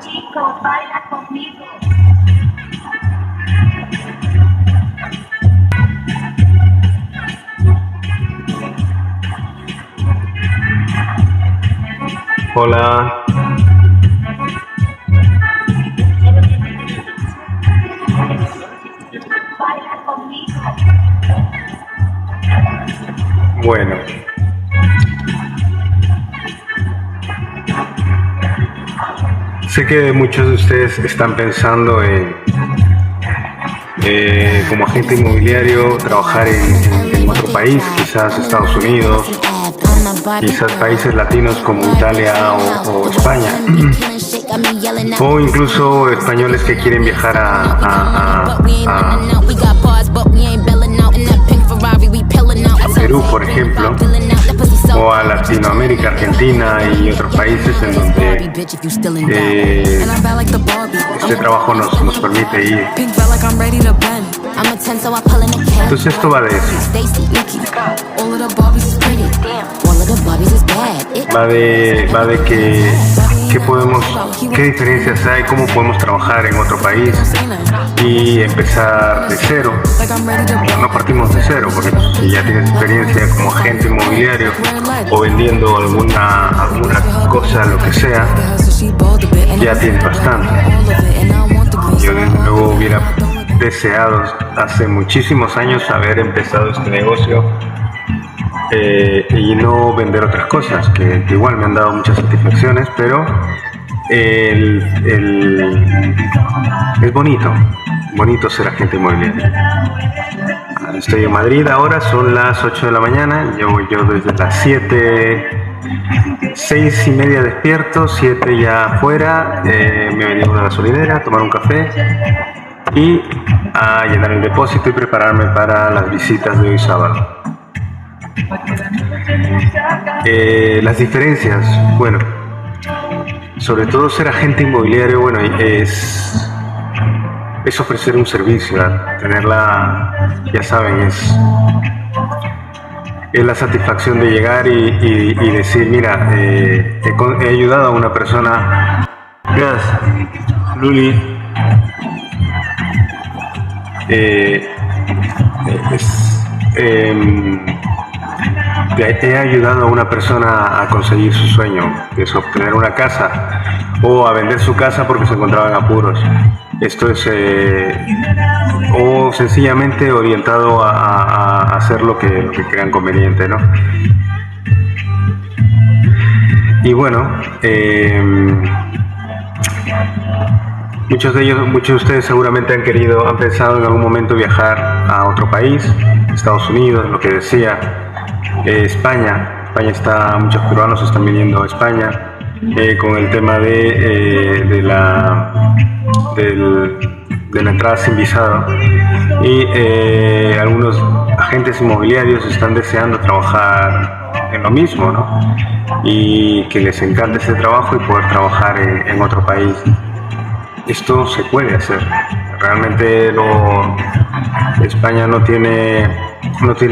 Chico, baila conmigo. Hola. Baila conmigo. Bueno. Sé que muchos de ustedes están pensando en, como agente inmobiliario, trabajar en otro país, quizás Estados Unidos, quizás países latinos como Italia o España, o incluso españoles que quieren viajar a Perú, por ejemplo, o a Latinoamérica, Argentina y otros países en donde este trabajo nos permite ir. Entonces esto va de eso. Va de qué diferencias hay, cómo podemos trabajar en otro país y empezar de cero. No partimos de cero, porque si ya tienes experiencia como agente inmobiliario o vendiendo alguna cosa, lo que sea, ya tienes bastante. Yo desde luego hubiera deseado hace muchísimos años haber empezado este negocio y no vender otras cosas que igual me han dado muchas satisfacciones, pero es bonito ser agente inmobiliario. Estoy en Madrid ahora, son las 8 de la mañana, llevo yo desde las 6:30 despierto, 7 ya afuera, me he venido a una gasolinera a tomar un café y a llenar el depósito y prepararme para las visitas de hoy sábado. Las diferencias, bueno, sobre todo ser agente inmobiliario, bueno, es ofrecer un servicio, tenerla, ya saben, es la satisfacción de llegar y decir, mira, he ayudado a una persona, gracias, Luli, he ayudado a una persona a conseguir su sueño, que es obtener una casa o a vender su casa porque se encontraba en apuros. Esto es o sencillamente orientado a hacer lo que crean conveniente, ¿no? Y bueno, muchos de ustedes seguramente han pensado en algún momento viajar a otro país, Estados Unidos, lo que decía, España. Muchos peruanos están viniendo a España con el tema de la entrada sin visado, y algunos agentes inmobiliarios están deseando trabajar en lo mismo, ¿no? Y que les encanta ese trabajo y poder trabajar en otro país. Esto se puede hacer. Realmente España no tiene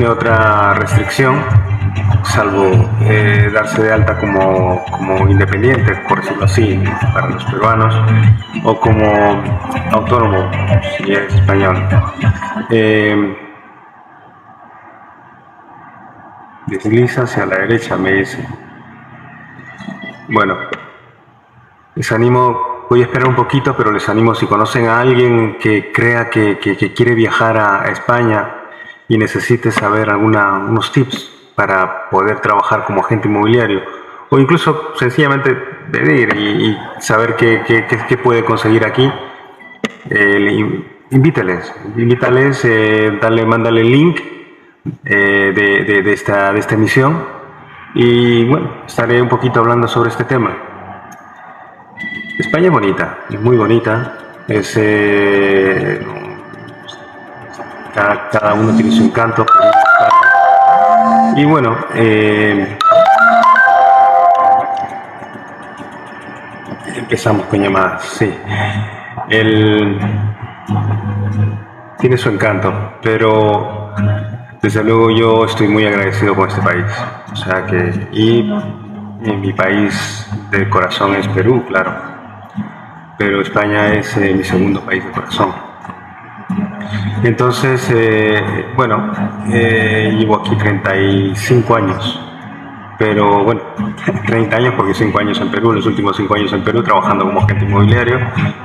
otra restricción salvo darse de alta como independiente, por decirlo así, para los peruanos, o como autónomo, si es español. Desliza hacia la derecha, me dice. Bueno, les animo, voy a esperar un poquito, pero les animo, si conocen a alguien que crea que quiere viajar a España y necesite saber unos tips para poder trabajar como agente inmobiliario, o incluso sencillamente venir y saber qué puede conseguir aquí, invítales, mándale el link de esta emisión, y bueno, estaré un poquito hablando sobre este tema. España es bonita, es muy bonita, cada uno tiene su encanto. Y bueno, empezamos con llamadas, sí. Tiene su encanto, pero desde luego yo estoy muy agradecido con este país. O sea que, y Mi país de corazón es Perú, claro, pero España es mi segundo país de corazón. Entonces, llevo aquí 35 años, pero bueno, 30 años porque 5 años en Perú, los últimos 5 años en Perú trabajando como agente inmobiliario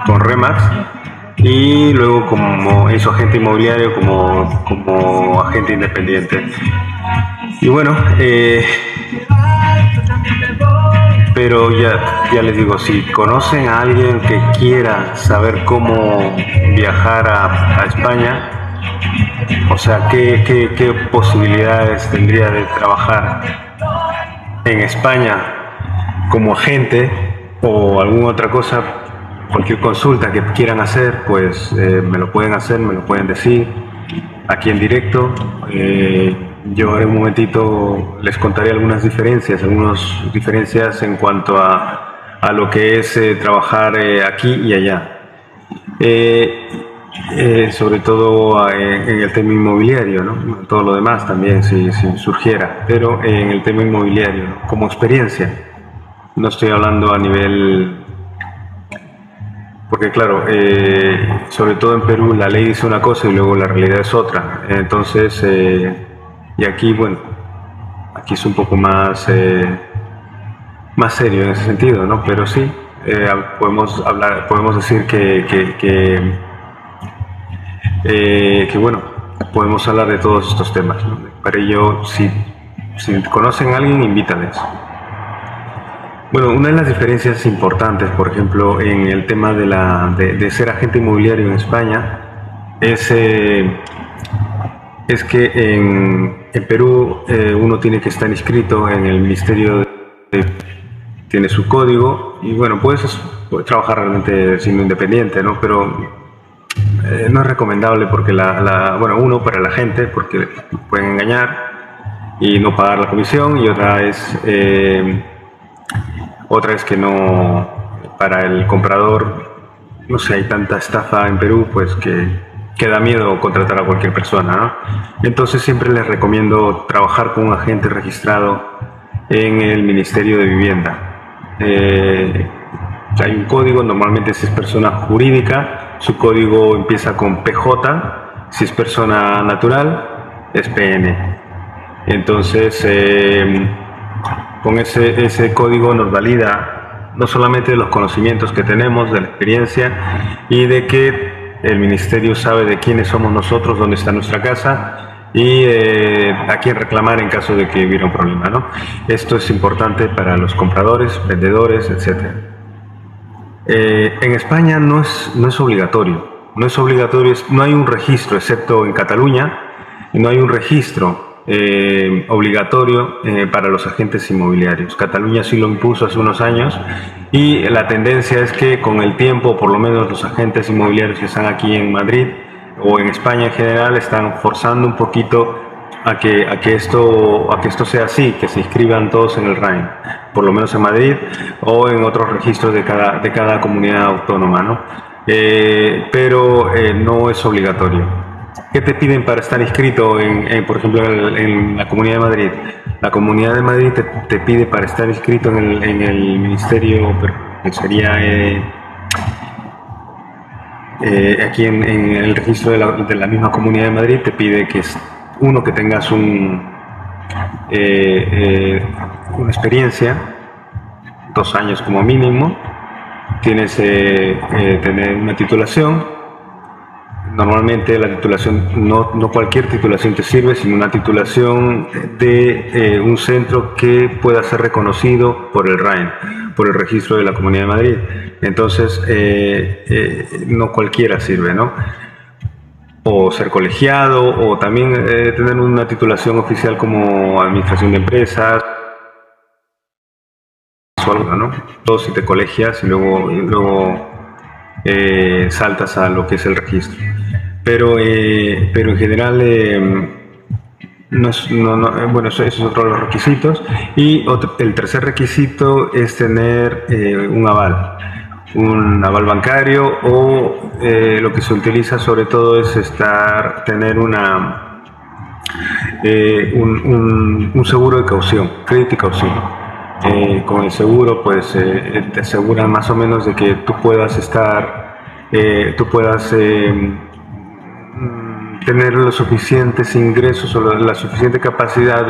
con Remax, y luego como en su agente inmobiliario como agente independiente. Y bueno, pero ya les digo, si conocen a alguien que quiera saber cómo viajar a España, o sea, qué posibilidades tendría de trabajar en España como agente o alguna otra cosa, cualquier consulta que quieran hacer, pues me lo pueden hacer, me lo pueden decir aquí en directo. Yo en un momentito les contaré algunas diferencias en cuanto a lo que es trabajar aquí y allá. Sobre todo en el tema inmobiliario, ¿no? Todo lo demás también si surgiera, pero en el tema inmobiliario, ¿no? Como experiencia. No estoy hablando a nivel... Porque claro, sobre todo en Perú la ley dice una cosa y luego la realidad es otra. Entonces, y aquí, bueno, aquí es un poco más serio en ese sentido, ¿no? Pero sí, podemos decir que bueno, podemos hablar de todos estos temas, ¿no? Para ello, si conocen a alguien, invítales. Bueno, una de las diferencias importantes, por ejemplo, en el tema de ser agente inmobiliario en España, es que en Perú uno tiene que estar inscrito en el Ministerio tiene su código, y bueno, puedes trabajar realmente siendo independiente, ¿no? Pero no es recomendable porque uno, para la gente, porque pueden engañar y no pagar la comisión, y otra es que no, para el comprador, no sé, hay tanta estafa en Perú, pues que da miedo contratar a cualquier persona, ¿no? Entonces siempre les recomiendo trabajar con un agente registrado en el Ministerio de Vivienda. Hay un código, normalmente si es persona jurídica, su código empieza con PJ, si es persona natural, es PN. Entonces, con ese código nos valida no solamente los conocimientos que tenemos, de la experiencia, y de que el ministerio sabe de quiénes somos nosotros, dónde está nuestra casa y a quién reclamar en caso de que hubiera un problema, ¿no? Esto es importante para los compradores, vendedores, etc. En España no es obligatorio, no hay un registro, excepto en Cataluña, no hay un registro obligatorio para los agentes inmobiliarios. Cataluña sí lo impuso hace unos años, y la tendencia es que con el tiempo, por lo menos los agentes inmobiliarios que están aquí en Madrid o en España en general, están forzando un poquito a que esto sea así, que se inscriban todos en el RAIN, por lo menos en Madrid o en otros registros de cada comunidad autónoma, ¿no? Pero no es obligatorio. ¿Qué te piden para estar inscrito por ejemplo, en la Comunidad de Madrid? La Comunidad de Madrid te pide para estar inscrito en el ministerio, que sería aquí en el registro de la misma Comunidad de Madrid, te pide que tengas una experiencia, 2 años como mínimo, tienes tener una titulación. Normalmente la titulación, no cualquier titulación te sirve, sino una titulación de un centro que pueda ser reconocido por el RAIN, por el registro de la Comunidad de Madrid. Entonces, no cualquiera sirve, ¿no? O ser colegiado, o también tener una titulación oficial como administración de empresas, o algo, ¿no? Todo si te colegias y luego saltas a lo que es el registro. Pero en general, bueno, eso es otro de los requisitos. Y el tercer requisito es tener un aval bancario, o lo que se utiliza sobre todo es tener un seguro de caución, crédito y caución. Con el seguro, pues te aseguran más o menos de que tú puedas estar, tener los suficientes ingresos o la suficiente capacidad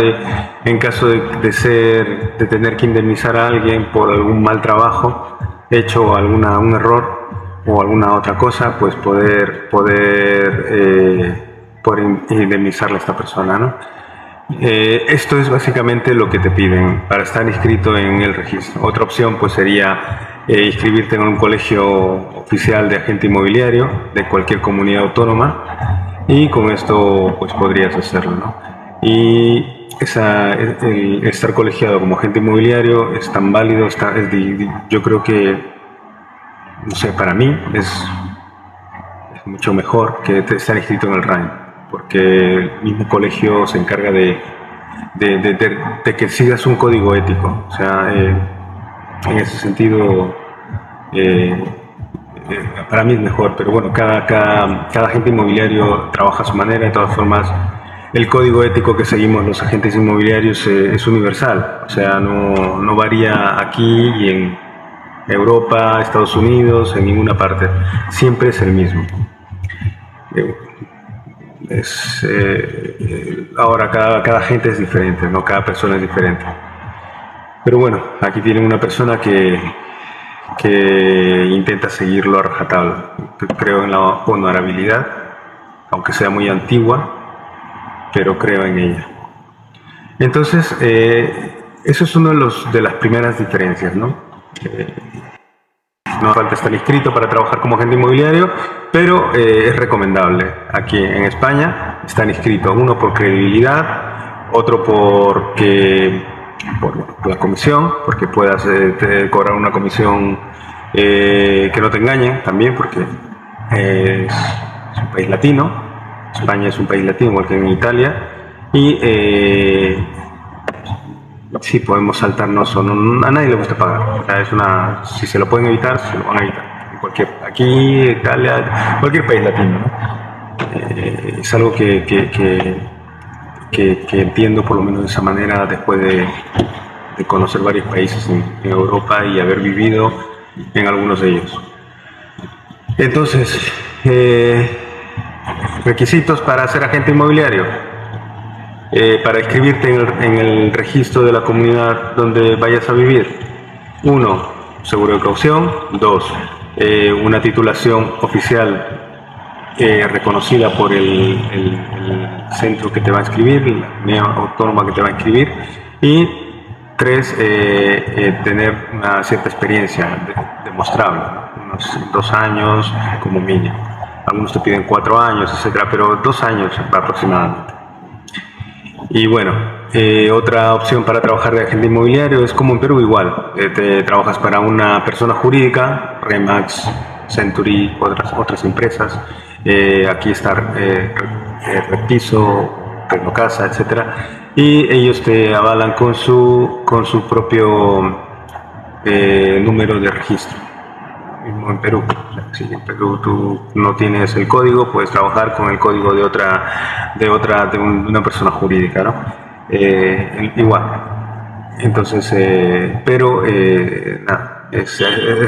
en caso de tener que indemnizar a alguien por algún mal trabajo hecho, un error o alguna otra cosa, pues poder indemnizarle a esta persona, ¿no? Esto es básicamente lo que te piden para estar inscrito en el registro. Otra opción pues sería inscribirte en un colegio oficial de agente inmobiliario de cualquier comunidad autónoma, y con esto pues podrías hacerlo, ¿no? Y el estar colegiado como agente inmobiliario es tan válido, yo creo que, no sé, para mí es mucho mejor que estar inscrito en el RAIN, porque el mismo colegio se encarga de que sigas un código ético. O sea, en ese sentido, para mí es mejor, pero bueno, cada agente inmobiliario trabaja a su manera. De todas formas, el código ético que seguimos los agentes inmobiliarios es universal, o sea, no varía aquí y en Europa, Estados Unidos, en ninguna parte, siempre es el mismo. Ahora cada gente es diferente, ¿no? Cada persona es diferente. Pero bueno, aquí tienen una persona que intenta seguirlo a rajatabla. Creo en la honorabilidad, aunque sea muy antigua, pero creo en ella. Entonces, eso es uno de las primeras diferencias, ¿no? No hace falta estar inscrito para trabajar como agente inmobiliario, pero es recomendable. Aquí en España están inscritos, uno por credibilidad, otro por la comisión, porque puedas cobrar una comisión que no te engañen también, porque es un país latino. España es un país latino, igual que en Italia, y sí, podemos saltarnos, a nadie le gusta pagar. O sea, si se lo pueden evitar, se lo van a evitar. Aquí, Italia, cualquier país latino, ¿no? Es algo que entiendo por lo menos de esa manera, después de conocer varios países en Europa y haber vivido en algunos de ellos. Entonces, requisitos para ser agente inmobiliario. Para inscribirte en el registro de la comunidad donde vayas a vivir: 1, seguro de caución; 2, una titulación oficial reconocida por el centro que te va a inscribir, la comunidad autónoma que te va a inscribir; y 3, tener una cierta experiencia demostrable, ¿no? Unos 2 años como mínimo. Algunos te piden 4 años, etcétera, pero 2 años aproximadamente. Y bueno, otra opción para trabajar de agente inmobiliario es como en Perú igual. Te trabajas para una persona jurídica, Remax, Century, otras empresas. Aquí está Repiso, Tecnocasa, etcétera. Y ellos te avalan con su propio número de registro. Mismo en Perú. Si en Perú tú no tienes el código, puedes trabajar con el código de una persona jurídica, ¿no? Igual. Entonces, pero nada, es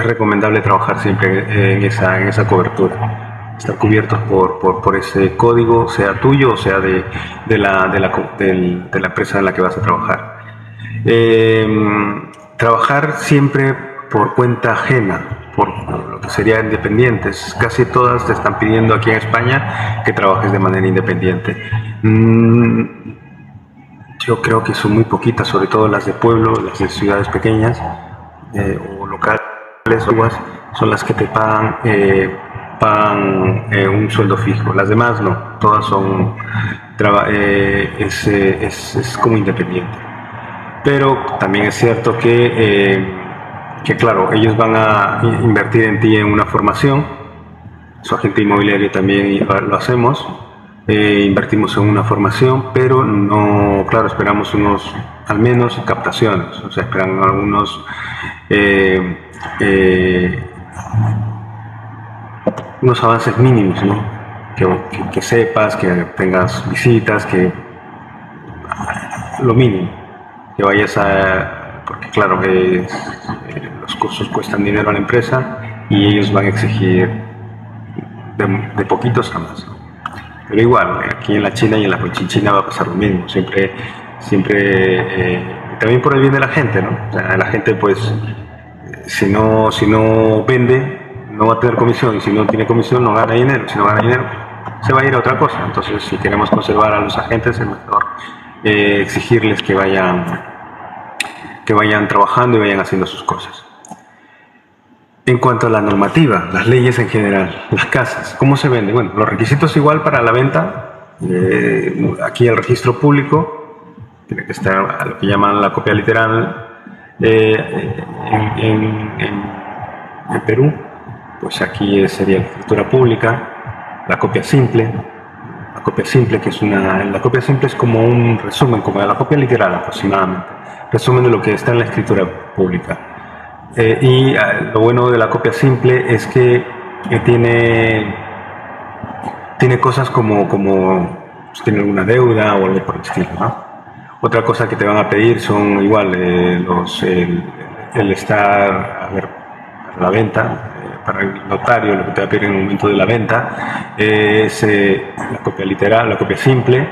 recomendable trabajar siempre en esa cobertura, estar cubiertos por ese código, sea tuyo o sea de la empresa en la que vas a trabajar. Trabajar siempre por cuenta ajena, por lo que sería independientes. Casi todas te están pidiendo aquí en España que trabajes de manera independiente. Yo creo que son muy poquitas, sobre todo las de pueblo, las de ciudades pequeñas o locales, son las que te pagan un sueldo fijo. Las demás no, todas son es como independiente. Pero también es cierto que claro, ellos van a invertir en ti en una formación. Su agente inmobiliario también lo hacemos. Invertimos en una formación, pero no, claro, esperamos al menos captaciones, o sea, esperan algunos unos avances mínimos, ¿no? Que sepas, que tengas visitas, que lo mínimo, que vayas porque claro, los cursos cuestan dinero a la empresa y ellos van a exigir de poquitos a más, ¿no? Pero igual, aquí en la China y en la Conchinchina va a pasar lo mismo, también por el bien de la gente, ¿no? O sea, la gente pues, si no vende, no va a tener comisión, y si no tiene comisión no gana dinero, si no gana dinero se va a ir a otra cosa. Entonces, si queremos conservar a los agentes, es mejor exigirles que vayan trabajando y vayan haciendo sus cosas. En cuanto a la normativa, las leyes en general, las casas, ¿cómo se venden? Bueno, los requisitos igual para la venta, aquí el registro público, tiene que estar a lo que llaman la copia literal. En Perú, pues aquí sería la escritura pública, la copia simple. La copia simple, la copia simple es como un resumen, como la copia literal aproximadamente, resumen de lo que está en la escritura pública. Lo bueno de la copia simple es que tiene cosas como si tiene alguna deuda o algo por el estilo, ¿no? Otra cosa que te van a pedir son igual el estar, para la venta, para el notario, lo que te va a pedir en el momento de la venta es la copia literal, la copia simple,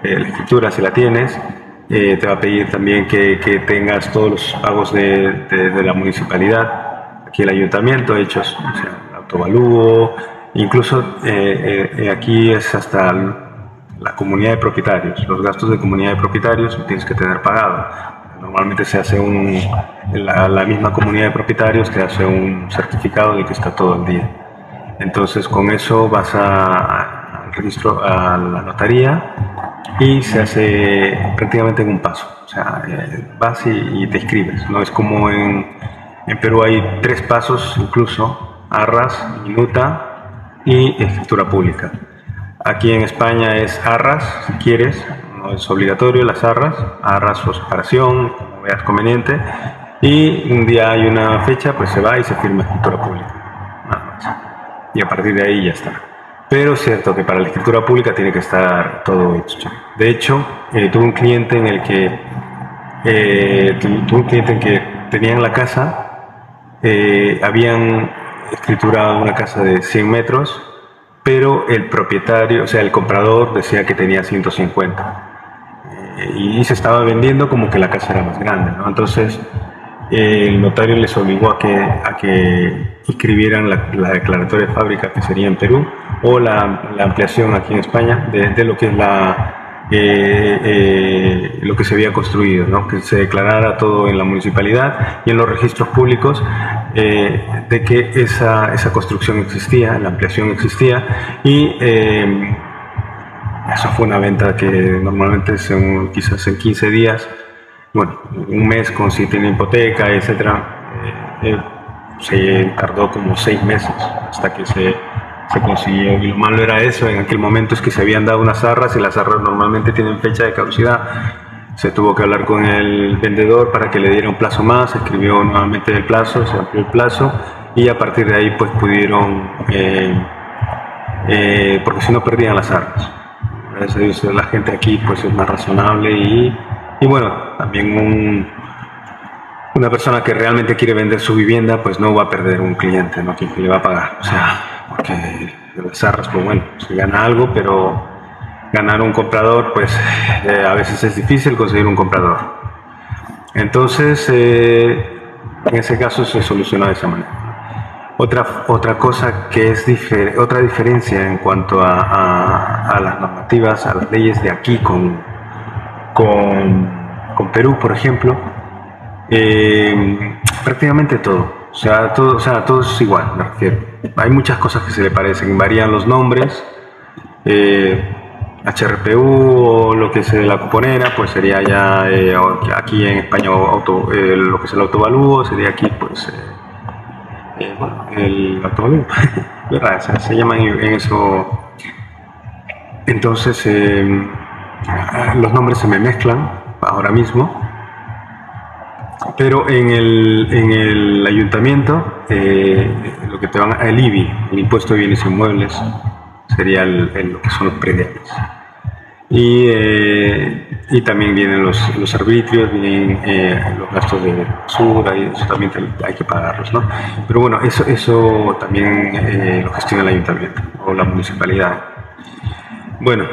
la escritura si la tienes. Te va a pedir también que tengas todos los pagos de la municipalidad, aquí el ayuntamiento, hechos, o sea, el autovalúo, incluso aquí es hasta la comunidad de propietarios, los gastos de comunidad de propietarios los tienes que tener pagado. Normalmente se hace la misma comunidad de propietarios te hace un certificado de que está todo al día. Entonces con eso vas al registro, a la notaría, y se hace prácticamente en un paso. O sea, vas y te inscribes. No es como en Perú hay 3 pasos incluso: arras, minuta y escritura pública. Aquí en España es arras, si quieres, no es obligatorio las arras o separación, como veas conveniente, y un día hay una fecha, pues se va y se firma escritura pública, nada más. Y a partir de ahí ya está. Pero es cierto que para la escritura pública tiene que estar todo hecho. De hecho, tuve un cliente en el que tenía en la casa, habían escriturado una casa de 100 metros, pero el propietario, o sea, el comprador decía que tenía 150. Y se estaba vendiendo como que la casa era más grande, ¿no? Entonces, el notario les obligó a que inscribieran la declaratoria de fábrica, que sería en Perú, o la ampliación aquí en España de lo que es lo que se había construido, ¿no? Que se declarara todo en la municipalidad y en los registros públicos de que esa construcción existía, la ampliación existía, y eso fue una venta que normalmente quizás en 15 días, bueno, un mes si tiene hipoteca, etcétera, se tardó como 6 meses hasta que se consiguió. Y lo malo era eso, en aquel momento, es que se habían dado unas arras, y las arras normalmente tienen fecha de caducidad. Se tuvo que hablar con el vendedor para que le diera un plazo más, se escribió nuevamente el plazo, se amplió el plazo, y a partir de ahí pues pudieron, porque si no perdían las arras. Gracias a Dios la gente aquí pues es más razonable, y bueno, también una persona que realmente quiere vender su vivienda pues no va a perder un cliente, ¿no? Que le va a pagar, o sea, porque las arras, pues bueno, se gana algo, pero ganar un comprador, pues a veces es difícil conseguir un comprador. Entonces, en ese caso se soluciona de esa manera. Otra cosa que es otra diferencia en cuanto a las normativas, a las leyes de aquí con Perú, por ejemplo, prácticamente todo. O sea, todo es igual, me refiero. Hay muchas cosas que se le parecen, varían los nombres. HRPU, o lo que es la cuponera, pues sería ya aquí en España lo que es el autovalúo, sería aquí pues bueno, el autovalúo, ¿verdad? Se llama en eso. Entonces los nombres se me mezclan ahora mismo. Pero en el ayuntamiento, lo que te van el IBI, el impuesto de bienes inmuebles, sería lo que son los prediales. Y también vienen los arbitrios, vienen los gastos de basura, y eso también hay que pagarlos, ¿no? Pero bueno, eso también lo gestiona el ayuntamiento o la municipalidad. Bueno,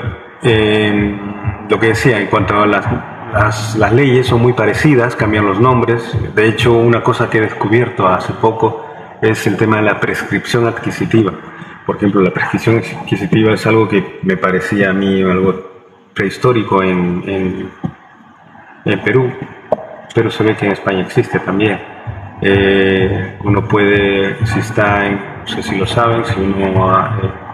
lo que decía, en cuanto a las leyes son muy parecidas, cambian los nombres. De hecho, una cosa que he descubierto hace poco es el tema de la prescripción adquisitiva. Por ejemplo, la prescripción adquisitiva es algo que me parecía a mí algo prehistórico en Perú, pero se ve que en España existe también. Uno puede, si está no sé si lo saben, si uno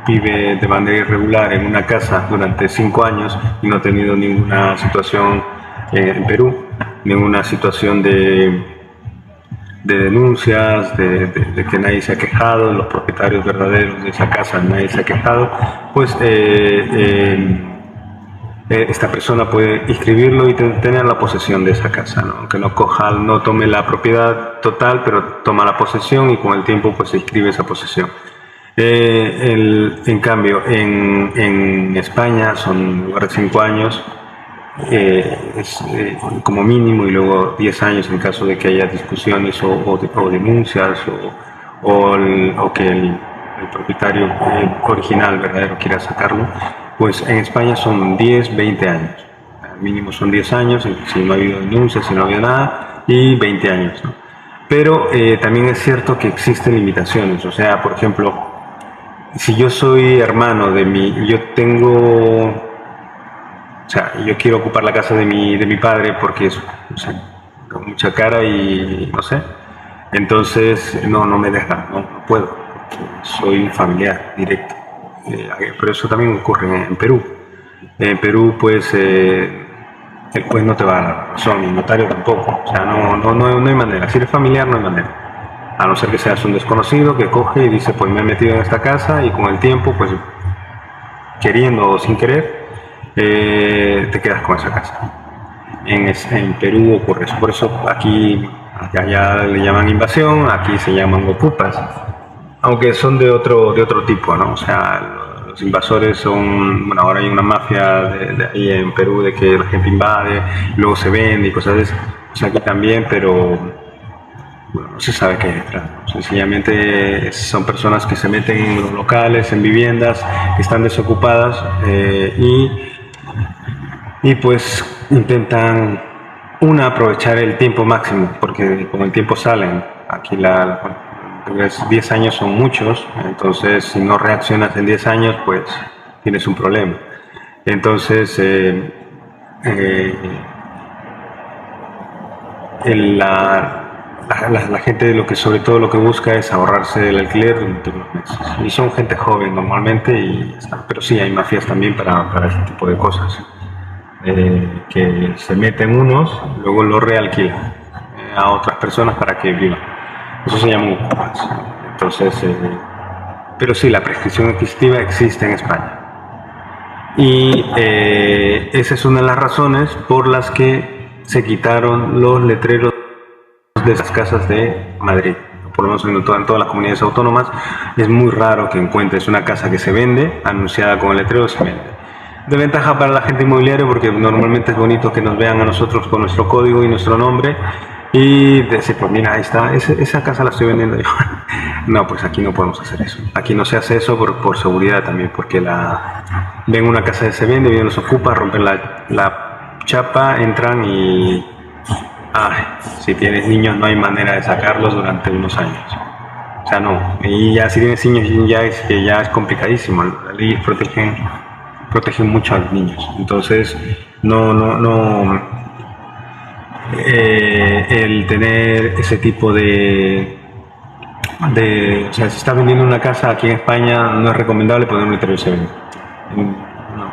vive de manera irregular en una casa durante 5 años y no ha tenido ninguna situación en Perú, ninguna situación de denuncias, de que nadie se ha quejado, los propietarios verdaderos de esa casa, nadie se ha quejado, pues esta persona puede inscribirlo y tener la posesión de esa casa, ¿no? Aunque no tome la propiedad total, pero toma la posesión y con el tiempo pues se inscribe esa posesión. En cambio, en España son lugar de 5 años, como mínimo, y luego 10 años en caso de que haya discusiones o denuncias o que el propietario original, verdadero, quiera sacarlo. Pues en España son 10, 20 años. Al mínimo son 10 años, si no ha habido denuncias, si no ha habido nada, y 20 años, ¿no? Pero también es cierto que existen limitaciones. O sea, por ejemplo, si yo soy hermano yo quiero ocupar la casa de mi padre porque es, o sea, con mucha cara y no sé, entonces no me deja, no puedo, porque soy un familiar directo. Pero eso también ocurre en Perú. En Perú, pues, el juez no te va a dar la razón, ni el notario tampoco. O sea, no hay manera. Si eres familiar, no hay manera. A no ser que seas un desconocido que coge y dice, pues me he metido en esta casa, y con el tiempo, pues, queriendo o sin querer, te quedas con esa casa. En Perú ocurre eso. Por eso allá le llaman invasión, aquí se llaman ocupas. Aunque son de otro tipo, ¿no? O sea, los invasores son, bueno, ahora hay una mafia de ahí en Perú de que la gente invade, luego se vende y cosas de eso. O sea, aquí también, pero bueno, no se sabe qué hay detrás, ¿no? Sencillamente son personas que se meten en los locales, en viviendas que están desocupadas, y pues intentan aprovechar el tiempo máximo, porque con el tiempo salen. Aquí 10 años son muchos, entonces si no reaccionas en 10 años, pues tienes un problema. Entonces, la gente sobre todo lo que busca es ahorrarse el alquiler durante unos meses. Y son gente joven normalmente, pero sí hay mafias también para este tipo de cosas. Que se meten unos, luego lo realquilan a otras personas para que vivan. Eso se llama ocupas. Entonces, pero sí, la prescripción adquisitiva existe en España. Y esa es una de las razones por las que se quitaron los letreros de esas casas de Madrid. Por lo menos en todas las comunidades autónomas es muy raro que encuentres una casa que se vende, anunciada con el letrero, se vende. De ventaja para la gente inmobiliaria, porque normalmente es bonito que nos vean a nosotros con nuestro código y nuestro nombre y decir, pues mira, ahí está, esa casa la estoy vendiendo yo. No, pues aquí no podemos hacer eso. Aquí no se hace eso por seguridad también, porque ven una casa que se vende, vienen los ocupas, rompen la chapa, entran y si tienes niños no hay manera de sacarlos durante unos años. O sea, no. Y ya si tienes niños ya es complicadísimo. Las leyes protegen mucho a los niños. Entonces, el tener ese tipo o sea, si estás vendiendo una casa aquí en España, no es recomendable poner un letrero se vende.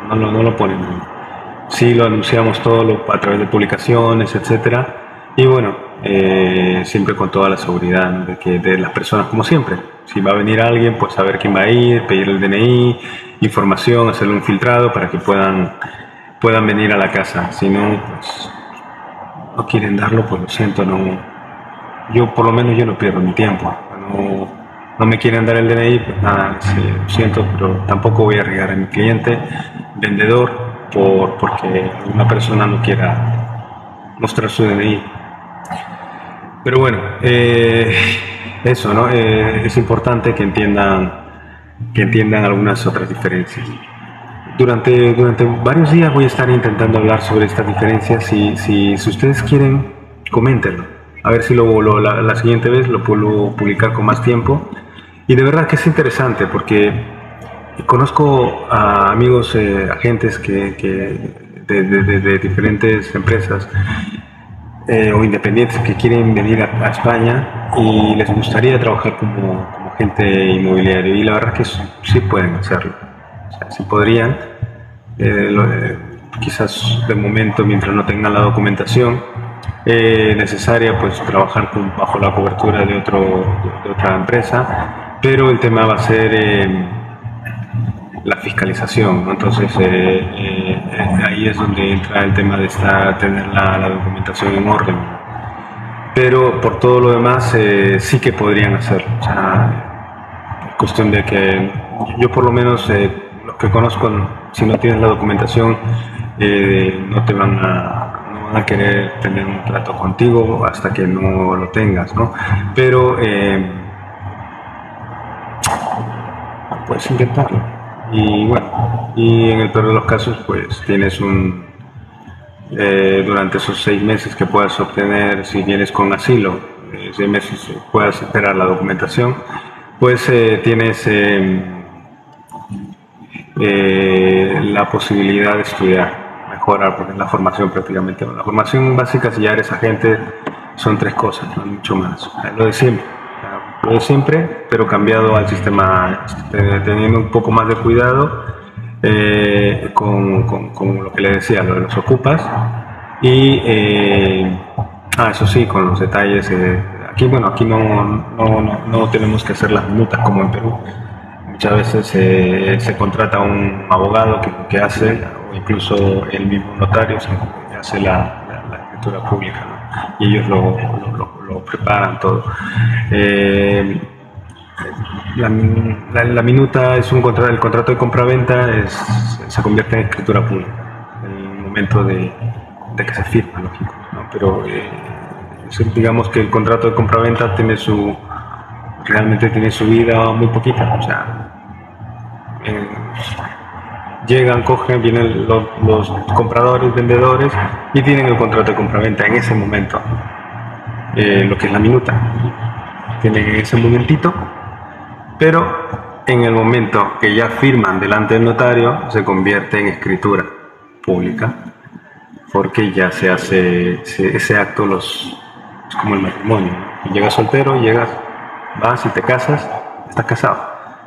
No lo ponen. Sí lo anunciamos todo a través de publicaciones, etcétera. Y bueno, siempre con toda la seguridad, ¿no? de las personas, como siempre. Si va a venir alguien, pues saber quién va a ir, pedir el DNI, información, hacerle un filtrado para que puedan venir a la casa. Si no, pues no quieren darlo, pues lo siento, por lo menos yo no pierdo mi tiempo. No me quieren dar el DNI, pues nada, lo siento, pero tampoco voy a arriesgar a mi cliente, vendedor, porque una persona no quiera mostrar su DNI. Pero bueno, eso, ¿no? Es importante que entiendan algunas otras diferencias. Durante varios días voy a estar intentando hablar sobre estas diferencias. Si ustedes quieren, coméntenlo. A ver si la siguiente vez lo puedo publicar con más tiempo. Y de verdad que es interesante porque conozco a amigos, agentes de diferentes empresas o independientes que quieren venir a España y les gustaría trabajar como agente inmobiliario. Y la verdad que sí pueden hacerlo. O sea, sí podrían. Quizás de momento, mientras no tengan la documentación necesaria, pues trabajar bajo la cobertura de otra empresa, pero el tema va a ser la fiscalización, ¿no? Entonces ahí es donde entra el tema de tener la documentación en orden, pero por todo lo demás sí que podrían hacerlo. O sea, es cuestión de que yo por lo menos los que conozco, si no tienes la documentación no van a querer tener un trato contigo hasta que no lo tengas, ¿no? Pero puedes intentarlo. Y bueno, y en el peor de los casos, pues tienes durante esos 6 meses que puedas obtener, si vienes con asilo, 6 meses puedas esperar la documentación, pues tienes la posibilidad de estudiar, mejorar, porque la formación prácticamente, la formación básica si ya eres agente son 3 cosas, no mucho más, lo de siempre, pero cambiado al sistema, teniendo un poco más de cuidado con lo que le decía, lo de los ocupas y eso sí, con los detalles. Aquí no tenemos que hacer las minutas como en Perú. Muchas veces se contrata un abogado que hace, o incluso el mismo notario que hace la escritura pública, ¿no? Y ellos lo preparan todo. La minuta es el contrato de compraventa se convierte en escritura pública en el momento de que se firma, lógico, ¿no? Pero digamos que el contrato de compraventa realmente tiene su vida muy poquita. O sea, llegan, cogen, vienen los compradores, vendedores y tienen el contrato de compraventa en ese momento. Lo que es la minuta, tienen en ese momentito, pero en el momento que ya firman delante del notario se convierte en escritura pública, porque ya se hace ese acto, es como el matrimonio, ¿no? Llegas soltero, vas y te casas, estás casado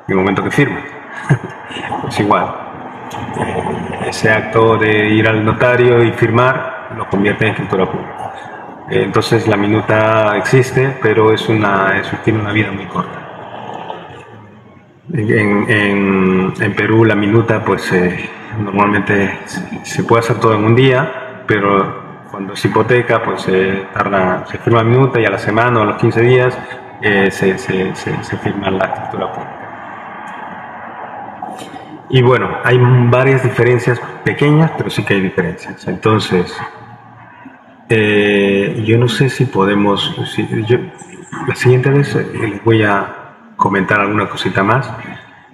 en el momento que firmas. Pues igual, ese acto de ir al notario y firmar lo convierte en escritura pública. Entonces la minuta existe, pero tiene una vida muy corta. En Perú la minuta pues normalmente se puede hacer todo en un día, pero cuando es hipoteca pues se firma la minuta y a la semana o a los 15 días se firma la escritura pública. Y bueno, hay varias diferencias pequeñas, pero sí que hay diferencias. Entonces, yo no sé si podemos, la siguiente vez les voy a comentar alguna cosita más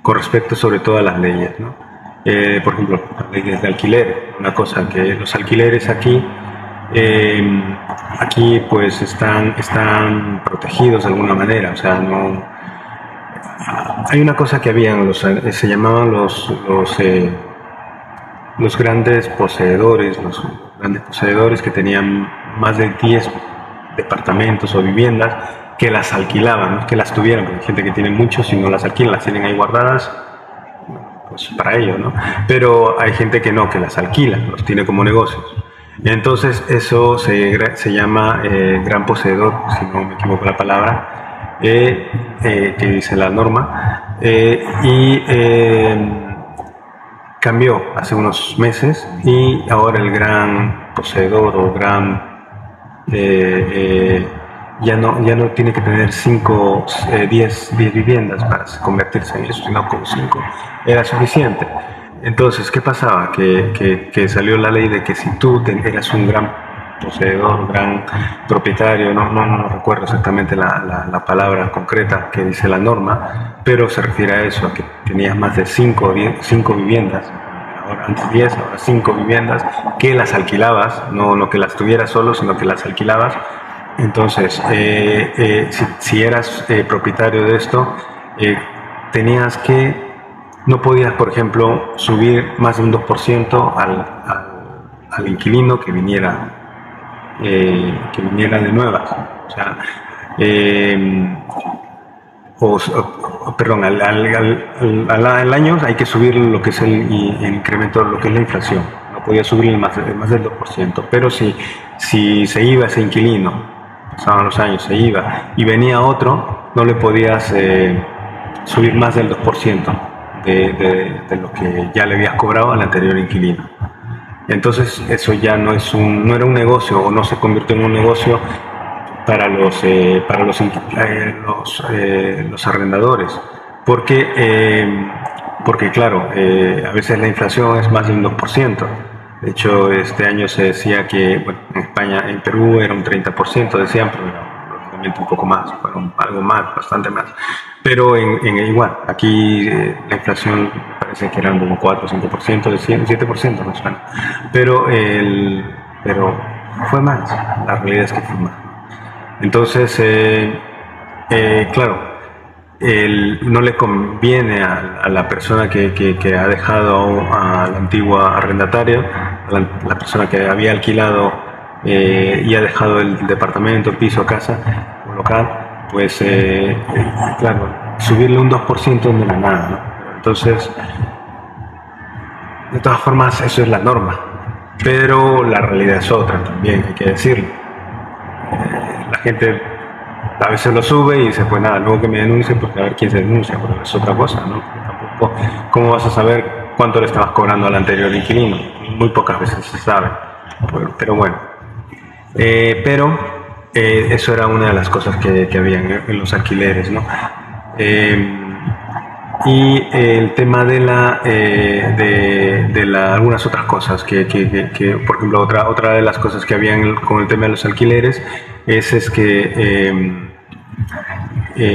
con respecto sobre todo a las leyes, ¿no? Por ejemplo, las leyes de alquiler, una cosa que los alquileres aquí pues están protegidos de alguna manera. O sea, no hay una cosa que se llamaban los grandes poseedores, que tenían más de 10 departamentos o viviendas, que las alquilaban, no es que las tuvieran, porque hay gente que tiene muchos y no las alquilan, las tienen ahí guardadas, pues para ello, ¿no? Pero hay gente que no, que las alquila, los tiene como negocios. Entonces eso se llama gran poseedor, si no me equivoco la palabra, que dice la norma, cambió hace unos meses y ahora el gran poseedor o ya no tiene que tener 10 viviendas para convertirse en eso, sino con 5 era suficiente. Entonces, ¿qué pasaba? Que salió la ley de que si tú eras un gran poseedor, un gran propietario, no recuerdo exactamente la palabra concreta que dice la norma, pero se refiere a eso, a que tenías más de 5 viviendas, ahora antes 10, ahora 5 viviendas, que las alquilabas, no que las tuvieras solo, sino que las alquilabas. Entonces, si eras propietario de esto, tenías que, no podías, por ejemplo, subir más de un 2% al inquilino que viniera de nuevas. O sea, perdón, al año hay que subir lo que es el incremento, lo que es la inflación. No podía subir más del 2%. Pero si se iba ese inquilino, pasaban los años, se iba y venía otro, no le podías subir más del 2% de lo que ya le habías cobrado al anterior inquilino. Entonces eso ya no era un negocio, o no se convirtió en un negocio para los arrendadores, porque claro, a veces la inflación es más de un 2%. De hecho, este año se decía que, bueno, en España, en Perú era un 30%, decían, pero lógicamente un poco más, fueron algo más, bastante más. Pero igual, aquí la inflación parece que eran como 4 o 5%, decían 7% más o menos. Pero fue más, la realidad es que fue más. Entonces, claro, no le conviene a la persona que ha dejado al antiguo arrendatario, la persona que había alquilado y ha dejado el departamento, piso, casa o local, pues claro, subirle un 2% no era nada, ¿no? Entonces, de todas formas, eso es la norma, pero la realidad es otra también, hay que decirlo. La gente a veces lo sube y dice, pues nada, luego que me denuncien, pues a ver quién se denuncia, pero es otra cosa, ¿no? Tampoco, ¿cómo vas a saber cuánto le estabas cobrando al anterior inquilino? Muy pocas veces se sabe, pero bueno. Eso era una de las cosas que había en los alquileres, ¿no? Y el tema de algunas otras cosas que por ejemplo, otra de las cosas que habían con el tema de los alquileres es que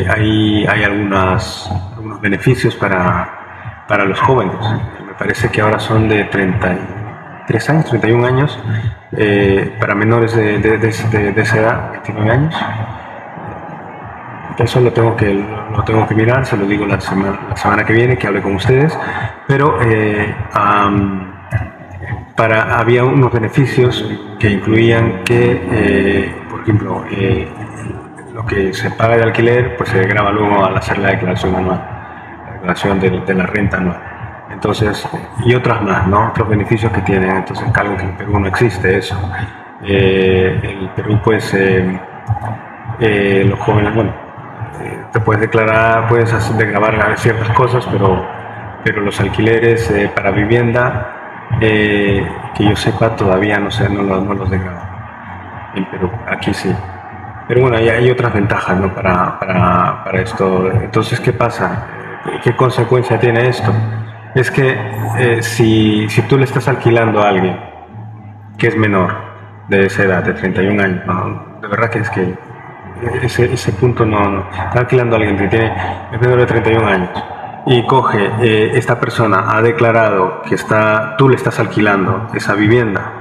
hay algunos beneficios para los jóvenes. Me parece que ahora son de 33 años, 31 años, para menores de esa edad, 29 años. Eso lo tengo que mirar, se lo digo la semana que viene, que hable con ustedes, pero había unos beneficios que incluían que, por ejemplo, lo que se paga de alquiler, pues se graba luego al hacer la declaración anual, la declaración de la renta anual. Entonces, y otras más, ¿no? Otros beneficios que tienen. Entonces, algo que en Perú no existe eso. En Perú, pues, los jóvenes, bueno, te puedes declarar, puedes grabar ciertas cosas, pero los alquileres para vivienda, que yo sepa, todavía no los desgraban en Perú. Aquí sí. Pero bueno, hay otras ventajas, ¿no? para esto. Entonces, ¿qué pasa? ¿Qué consecuencia tiene esto? Es que si tú le estás alquilando a alguien que es menor de esa edad, de 31 años, ¿no? De verdad que es que ese punto no. Está alquilando a alguien que es menor de 31 años y coge, esta persona ha declarado que tú le estás alquilando esa vivienda.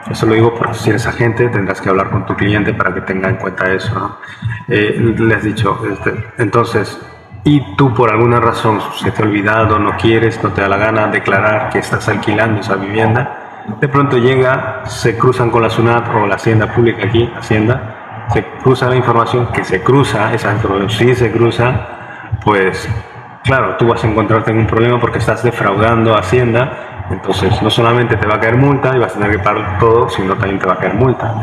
Eso lo digo porque si eres agente tendrás que hablar con tu cliente para que tenga en cuenta eso, ¿no? Le has dicho, entonces, y tú por alguna razón se te ha olvidado, no quieres, no te da la gana declarar que estás alquilando esa vivienda, de pronto se cruzan con la SUNAT o la Hacienda Pública aquí, Hacienda, se cruza la información, esa información sí se cruza, pues claro, tú vas a encontrarte en un problema porque estás defraudando a Hacienda. Entonces, no solamente te va a caer multa y vas a tener que pagar todo, sino también te va a caer multa.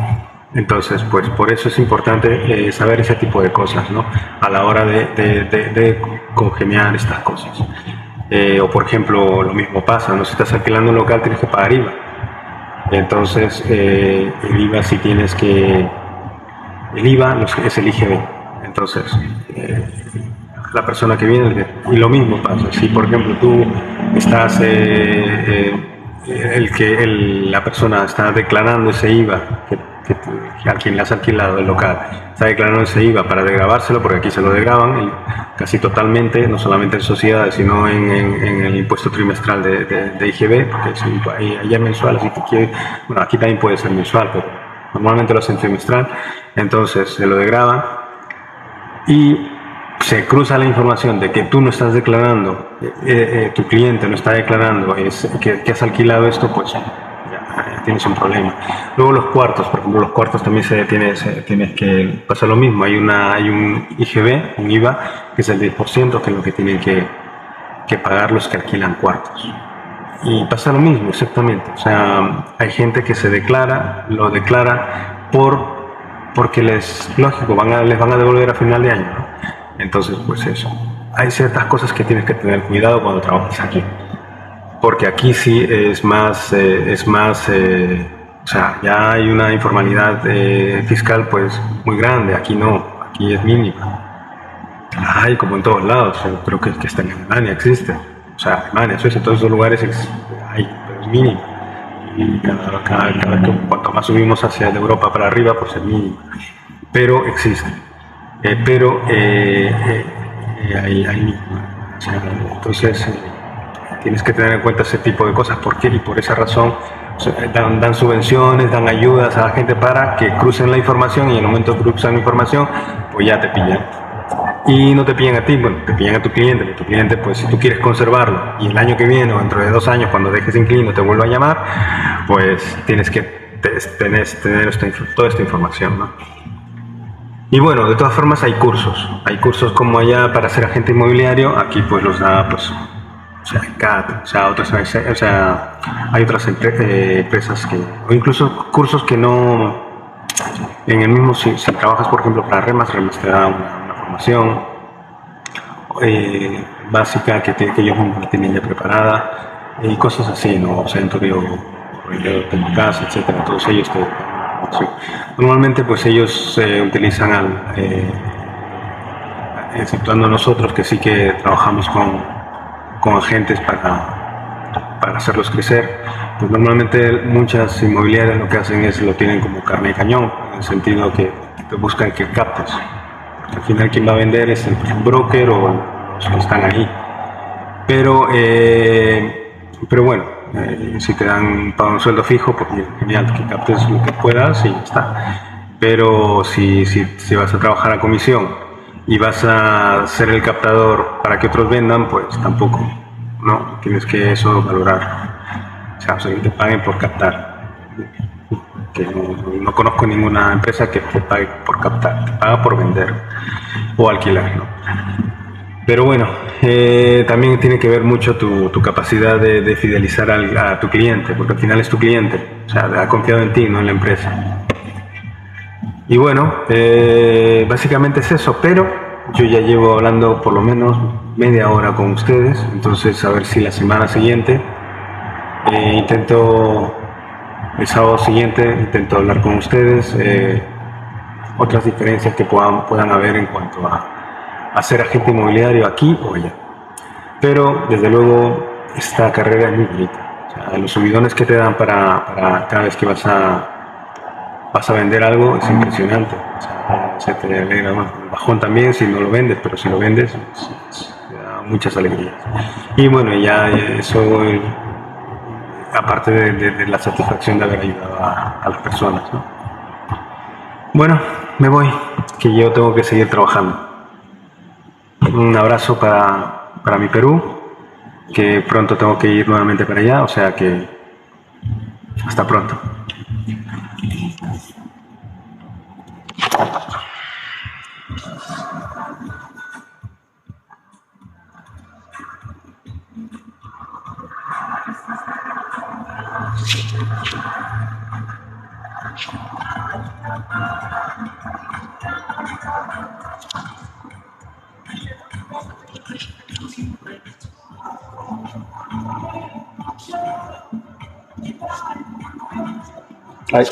Entonces, pues por eso es importante saber ese tipo de cosas, ¿no? A la hora de congeniar estas cosas. O por ejemplo, lo mismo pasa, ¿no? Si estás alquilando un local tienes que pagar IVA. Entonces, el IVA si tienes que... El IVA es el IGB. Entonces, la persona que viene, y lo mismo pasa, si por ejemplo tú estás la persona está declarando ese IVA que a quien le has alquilado el local, está declarando ese IVA para desgrabárselo, porque aquí se lo desgraban casi totalmente, no solamente en sociedades, sino en el impuesto trimestral de IGB, porque allá es mensual, así que bueno, aquí también puede ser mensual, pero normalmente lo hacen trimestral, entonces se lo desgraban y se cruza la información de que tú no estás declarando, tu cliente no está declarando que has alquilado esto, pues ya tienes un problema. Luego los cuartos, por ejemplo, los cuartos también tienes que pasar lo mismo. Hay un IGB, un IVA, que es el 10%, que es lo que tienen que pagar los que alquilan cuartos. Y pasa lo mismo, exactamente. O sea, hay gente que lo declara porque lógico, les van a devolver a final de año, ¿no? Entonces, pues eso. Hay ciertas cosas que tienes que tener cuidado cuando trabajas aquí. Porque aquí sí es más, o sea, ya hay una informalidad fiscal pues muy grande. Aquí no, aquí es mínima. Hay como en todos lados, creo que está en Alemania, existe. O sea, Alemania, Suecia, todos esos lugares hay, pero es mínimo. Y cuanto más subimos hacia Europa para arriba, pues es mínimo. Pero existe. Hay mínimo. O sea, entonces tienes que tener en cuenta ese tipo de cosas. ¿Por qué? Y por esa razón dan subvenciones, dan ayudas a la gente para que crucen la información, y en el momento que cruzan la información, pues ya te pillan. Y no te pillan a ti, bueno, te pillan a tu cliente. Tu cliente, pues si tú quieres conservarlo y el año que viene o dentro de 2 años, cuando dejes inquilino, te vuelva a llamar, pues tienes que tener toda esta información, ¿no? Y bueno, de todas formas hay cursos como allá para ser agente inmobiliario. Aquí pues los da, pues, o sea, CAT, o sea, hay otras empresas o incluso cursos que no, en el mismo, si trabajas por ejemplo para Remas te da una formación básica que ellos mismos la tienen ya preparada, y cosas así, ¿no? O sea, Centurio, Casa, etcétera, todos ellos te dan formación. Normalmente pues ellos utilizan exceptuando nosotros, que sí que trabajamos con agentes para hacerlos crecer, pues normalmente muchas inmobiliarias lo que hacen lo tienen como carne de cañón, en el sentido que te buscan que captes. Al final quien va a vender es el broker o los que están ahí. Pero bueno, si te dan para un sueldo fijo, pues genial, que captes lo que puedas y ya está. Pero si vas a trabajar a comisión y vas a ser el captador para que otros vendan, pues tampoco, ¿no? Tienes que eso valorar. O sea, que te paguen por captar. Que no conozco ninguna empresa que te pague por captar, te paga por vender o alquilar, ¿no? Pero bueno, también tiene que ver mucho tu capacidad de fidelizar a tu cliente, porque al final es tu cliente, o sea, ha confiado en ti, no en la empresa. Y bueno, básicamente es eso, pero yo ya llevo hablando por lo menos media hora con ustedes, entonces a ver si la semana siguiente el sábado siguiente intento hablar con ustedes, otras diferencias que puedan haber en cuanto a ser agente inmobiliario aquí o allá. Pero desde luego esta carrera es muy bonita. O sea, los subidones que te dan para cada vez que vas a vender algo es impresionante. O sea, se te alegra, bueno, el bajón también si no lo vendes, pero si lo vendes te da muchas alegrías. Y bueno, ya eso, aparte de la satisfacción de haber ayudado a las personas, ¿no? Bueno, me voy, que yo tengo que seguir trabajando. Un abrazo para mi Perú, que pronto tengo que ir nuevamente para allá, o sea que hasta pronto. Ay.